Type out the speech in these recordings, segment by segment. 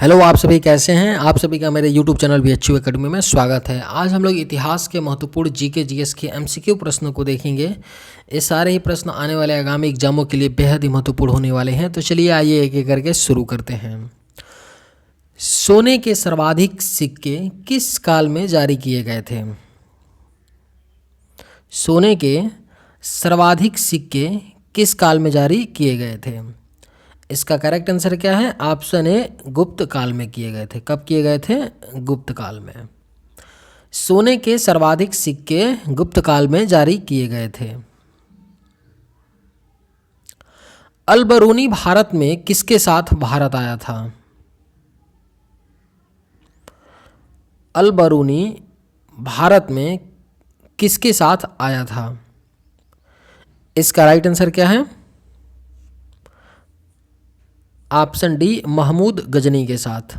Hello, आप सभी कैसे हैं। आप सभी का मेरे यूट्यूब चैनल VHU एकेडमी में स्वागत है। आज हम लोग इतिहास के महत्वपूर्ण जीके जीएस के MCQ प्रश्नों को देखेंगे। ये सारे ही प्रश्न आने वाले आगामी एग्जामों के लिए बेहद ही महत्वपूर्ण होने वाले हैं। तो चलिए आइए एक एक करके शुरू करते हैं। सोने के सर्वाधिक सिक्के किस काल में जारी किए गए थे? सोने के सर्वाधिक सिक्के किस काल में जारी किए गए थे? इसका करेक्ट आंसर क्या है? ऑप्शन ए, गुप्त काल में किए गए थे। कब किए गए थे? गुप्त काल में। सोने के सर्वाधिक सिक्के गुप्त काल में जारी किए गए थे। अल बरूनी भारत में किसके साथ भारत आया था? अल बरूनी भारत में किसके साथ आया था? इसका राइट आंसर क्या है? ऑप्शन डी, महमूद गजनी के साथ।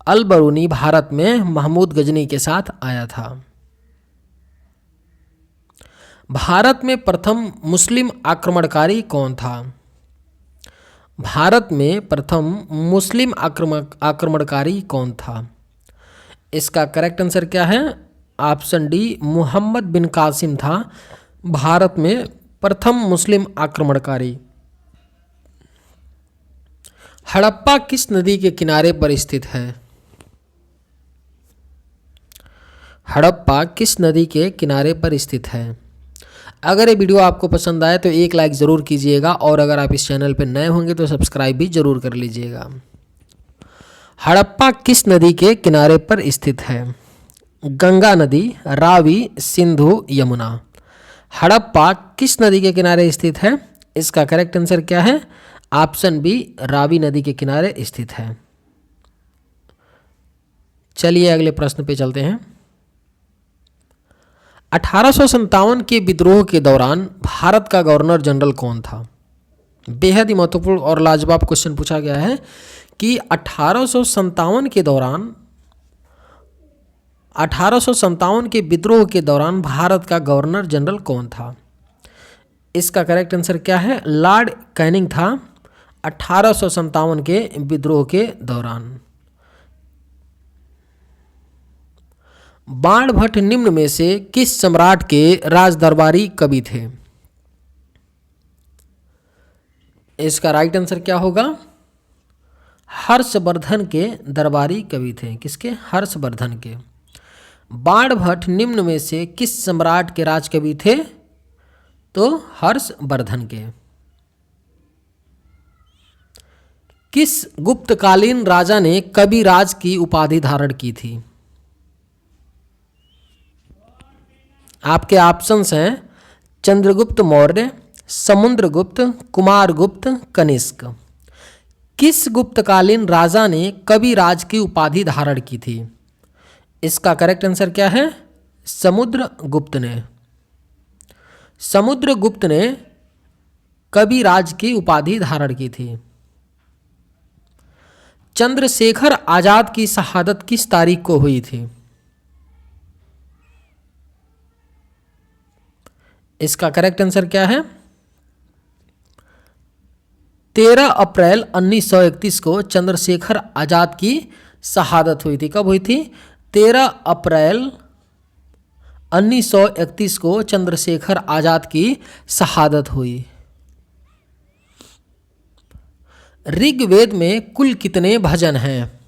अल बरूनी भारत में महमूद गजनी के साथ आया था। भारत में प्रथम मुस्लिम आक्रमणकारी कौन था? भारत में प्रथम मुस्लिम आक्रमणकारी कौन था? इसका करेक्ट आंसर क्या है? ऑप्शन डी, मुहम्मद बिन कासिम था भारत में प्रथम मुस्लिम आक्रमणकारी। हड़प्पा किस नदी के किनारे पर स्थित है? हड़प्पा किस नदी के किनारे पर स्थित है? अगर ये वीडियो आपको पसंद आए तो एक लाइक ज़रूर कीजिएगा और अगर आप इस चैनल पर नए होंगे तो सब्सक्राइब भी ज़रूर कर लीजिएगा। हड़प्पा किस नदी के किनारे पर स्थित है? गंगा नदी, रावी, सिंधु, यमुना। हड़प्पा किस नदी के किनारे स्थित है? इसका करेक्ट आंसर क्या है? ऑप्शन बी, रावी नदी के किनारे स्थित है। चलिए अगले प्रश्न पे चलते हैं। 1857 के विद्रोह के दौरान भारत का गवर्नर जनरल कौन था? बेहद ही महत्वपूर्ण और लाजवाब क्वेश्चन पूछा गया है कि 1857 के दौरान 1857 के विद्रोह के दौरान भारत का गवर्नर जनरल कौन था? इसका करेक्ट आंसर क्या है? लॉर्ड कैनिंग था 1857 के विद्रोह के दौरान। बाणभट्ट निम्न में से किस सम्राट के राजदरबारी कवि थे? इसका राइट आंसर क्या होगा? हर्षवर्धन के दरबारी कवि थे। किसके? हर्षवर्धन के। बाणभट्ट निम्न में से किस सम्राट के राजकवि थे? तो हर्षवर्धन के। किस गुप्तकालीन राजा ने कविराज की उपाधि धारण की थी? आपके ऑप्शंस हैं चंद्रगुप्त मौर्य, समुद्रगुप्त, कुमारगुप्त, कनिष्क। किस गुप्तकालीन राजा ने कविराज की उपाधि धारण की थी? इसका करेक्ट आंसर क्या है? समुद्रगुप्त ने। समुद्रगुप्त ने कविराज की उपाधि धारण की थी। चंद्रशेखर आजाद की शहादत किस तारीख को हुई थी? इसका करेक्ट आंसर क्या है? 13 अप्रैल 1931 को चंद्रशेखर आजाद की शहादत हुई थी। कब हुई थी? 13 अप्रैल 1931 को चंद्रशेखर आजाद की शहादत हुई। ऋग्वेद में कुल कितने भजन हैं?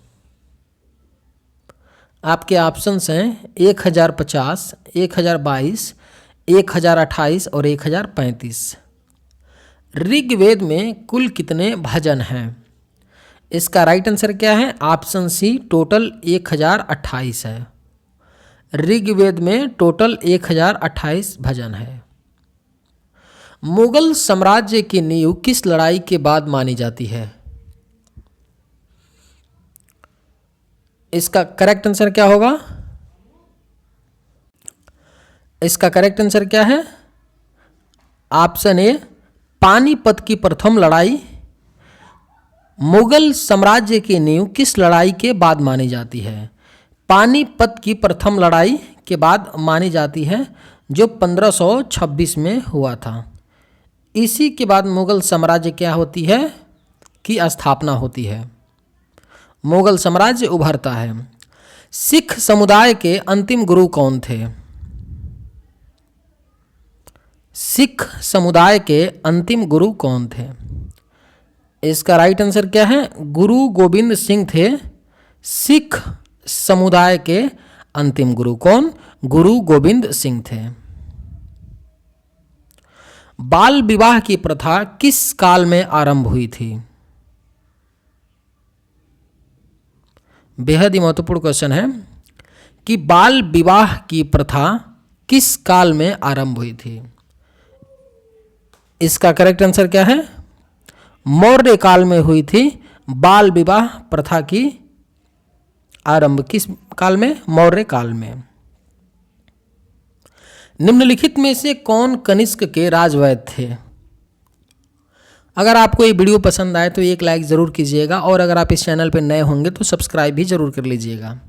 आपके ऑप्शंस हैं 1050, 1022, 1028 और 1035। ऋग्वेद में कुल कितने भजन हैं? इसका राइट आंसर क्या है? ऑप्शन सी, टोटल 1028 है। ऋग्वेद में टोटल 1028 भजन है। मुगल साम्राज्य की नींव किस लड़ाई के बाद मानी जाती है? इसका करेक्ट आंसर क्या होगा? इसका करेक्ट आंसर क्या है? ऑप्शन ए, पानीपत की प्रथम लड़ाई। मुगल साम्राज्य की नींव किस लड़ाई के बाद मानी जाती है? पानीपत की प्रथम लड़ाई के बाद मानी जाती है, जो 1526 में हुआ था। इसी के बाद मुगल साम्राज्य क्या होती है? की स्थापना होती है। मुगल साम्राज्य उभरता है। सिख समुदाय के अंतिम गुरु कौन थे? सिख समुदाय के अंतिम गुरु कौन थे? इसका राइट आंसर क्या है? गुरु गोविंद सिंह थे सिख समुदाय के अंतिम गुरु। कौन? गुरु गोविंद सिंह थे। बाल विवाह की प्रथा किस काल में आरंभ हुई थी? बेहद ही महत्वपूर्ण क्वेश्चन है कि बाल विवाह की प्रथा किस काल में आरंभ हुई थी? इसका करेक्ट आंसर क्या है? मौर्य काल में हुई थी बाल विवाह प्रथा की आरंभ। किस काल में? मौर्य काल में। निम्नलिखित में से कौन कनिष्क के राजवैद्य थे? अगर आपको ये वीडियो पसंद आए तो एक लाइक ज़रूर कीजिएगा और अगर आप इस चैनल पर नए होंगे तो सब्सक्राइब भी जरूर कर लीजिएगा।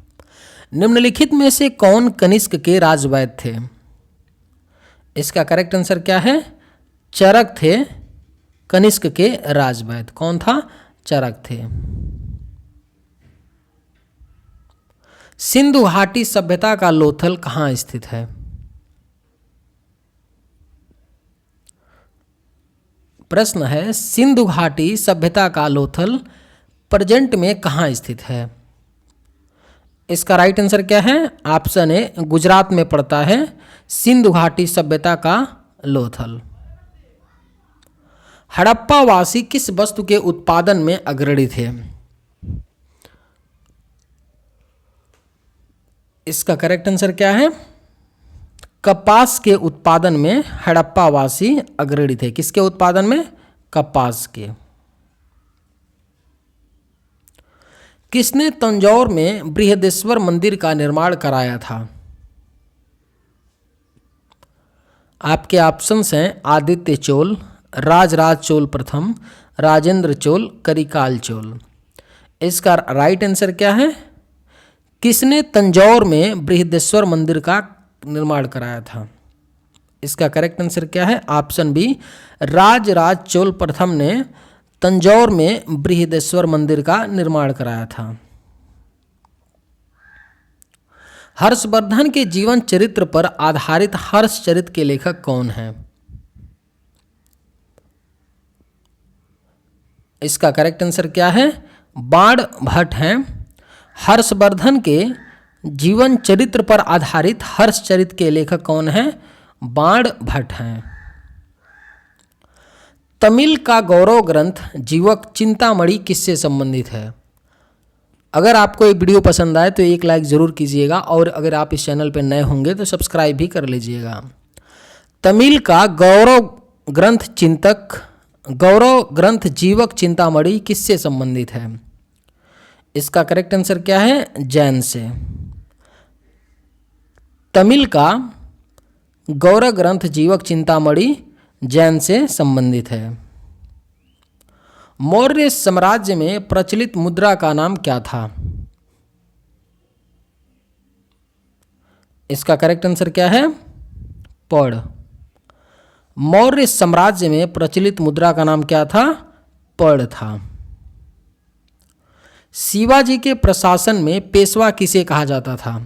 निम्नलिखित में से कौन कनिष्क के राजवैद्य थे? इसका करेक्ट आंसर क्या है? चरक थे कनिष्क के राजवैद्य। कौन था? चरक थे। सिंधु घाटी सभ्यता का लोथल कहाँ स्थित है? प्रश्न है सिंधु घाटी सभ्यता का लोथल प्रेजेंट में कहाँ स्थित है? इसका राइट आंसर क्या है? ऑप्शन ए गुजरात में पड़ता है सिंधु घाटी सभ्यता का लोथल। हड़प्पा वासी किस वस्तु के उत्पादन में अग्रणी थे? इसका करेक्ट आंसर क्या है? कपास के उत्पादन में हड़प्पा वासी अग्रणी थे। किसके उत्पादन में? कपास के। किसने तंजौर में बृहदेश्वर मंदिर का निर्माण कराया था? आपके ऑप्शंस हैं आदित्य चोल, राजराज चोल प्रथम, राजेंद्र चोल, करिकाल चोल। इसका राइट आंसर क्या है? किसने तंजौर में बृहदेश्वर मंदिर का निर्माण कराया था? इसका करेक्ट आंसर क्या है? ऑप्शन बी राजराज चोल प्रथम ने तंजौर में बृहदेश्वर मंदिर का निर्माण कराया था। हर्षवर्धन के जीवन चरित्र पर आधारित हर्षचरित के लेखक कौन हैं? इसका करेक्ट आंसर क्या है? बाण भट्ट हैं। हर्षवर्धन के जीवन चरित्र पर आधारित हर्षचरित के लेखक कौन हैं? बाण भट्ट हैं। तमिल का गौरव ग्रंथ जीवक चिंतामणि किससे संबंधित है? अगर आपको ये वीडियो पसंद आए तो एक लाइक ज़रूर कीजिएगा और अगर आप इस चैनल पर नए होंगे तो सब्सक्राइब भी कर लीजिएगा। तमिल का गौरव ग्रंथ जीवक चिंतामणि किससे संबंधित है? इसका करेक्ट आंसर क्या है? जैन से। तमिल का गौरव ग्रंथ जीवक चिंतामणि जैन से संबंधित है। मौर्य साम्राज्य में प्रचलित मुद्रा का नाम क्या था? इसका करेक्ट आंसर क्या है? पड़। मौर्य साम्राज्य में प्रचलित मुद्रा का नाम क्या था? पड़ था। शिवाजी के प्रशासन में पेशवा किसे कहा जाता था?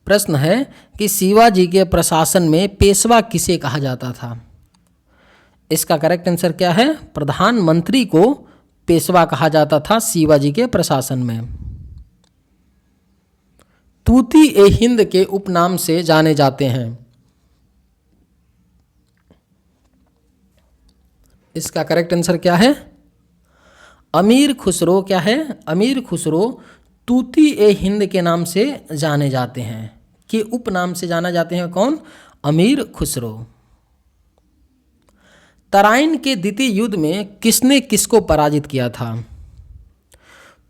प्रश्न है कि शिवाजी के प्रशासन में पेशवा किसे कहा जाता था? इसका करेक्ट आंसर क्या है? प्रधानमंत्री को पेशवा कहा जाता था शिवाजी के प्रशासन में। तूती ए हिंद के उपनाम से जाने जाते हैं। इसका करेक्ट आंसर क्या है? अमीर खुसरो क्या है? अमीर खुसरो तूती ए हिंद के नाम से जाने जाते हैं, के उपनाम से जाना जाते हैं। कौन? अमीर खुसरो। तराइन के द्वितीय युद्ध में किसने किसको पराजित किया था?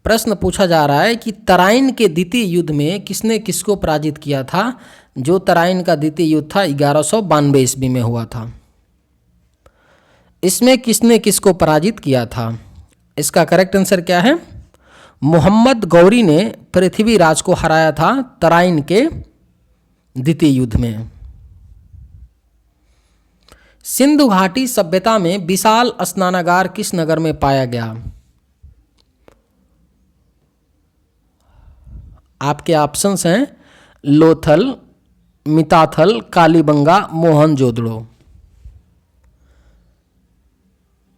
प्रश्न पूछा जा रहा है कि तराइन के द्वितीय युद्ध में किसने किसको पराजित किया था? जो तराइन का द्वितीय युद्ध था 1192 ईस्वी में हुआ था। इसमें किसने किसको पराजित किया था? इसका करेक्ट आंसर क्या है? मोहम्मद गौरी ने पृथ्वीराज को हराया था तराइन के द्वितीय युद्ध में। सिंधु घाटी सभ्यता में विशाल स्नानागार किस नगर में पाया गया? आपके ऑप्शंस हैं लोथल, मिताथल, कालीबंगा, मोहनजोदड़ो।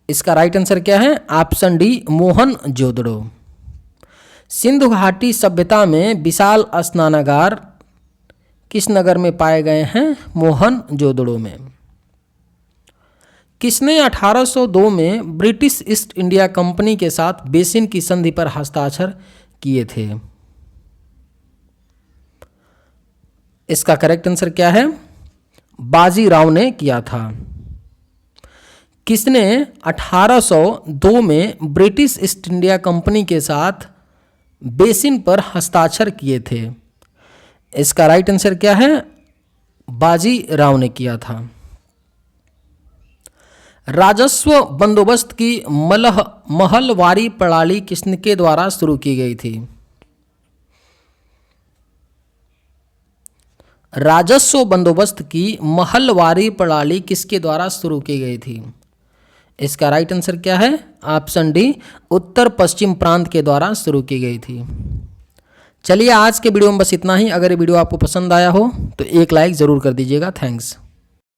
इसका राइट आंसर क्या है? Option D Mohenjodaro. सिंधु घाटी सभ्यता में विशाल स्नानागार किस नगर में पाए गए हैं? मोहनजोदड़ो में। किसने 1802 में ब्रिटिश ईस्ट इंडिया कंपनी के साथ बेसिन की संधि पर हस्ताक्षर किए थे? इसका करेक्ट आंसर क्या है? बाजीराव ने किया था। किसने 1802 में ब्रिटिश ईस्ट इंडिया कंपनी के साथ बेसिन पर हस्ताक्षर किए थे? इसका राइट आंसर क्या है? बाजीराव ने किया था। राजस्व बंदोबस्त की महलवारी प्रणाली किसके द्वारा शुरू की गई थी? राजस्व बंदोबस्त की महलवारी प्रणाली किसके द्वारा शुरू की गई थी? इसका राइट आंसर क्या है? ऑप्शन डी उत्तर पश्चिम प्रांत के द्वारा शुरू की गई थी। चलिए आज के वीडियो में बस इतना ही। अगर ये वीडियो आपको पसंद आया हो तो एक लाइक ज़रूर कर दीजिएगा। थैंक्स।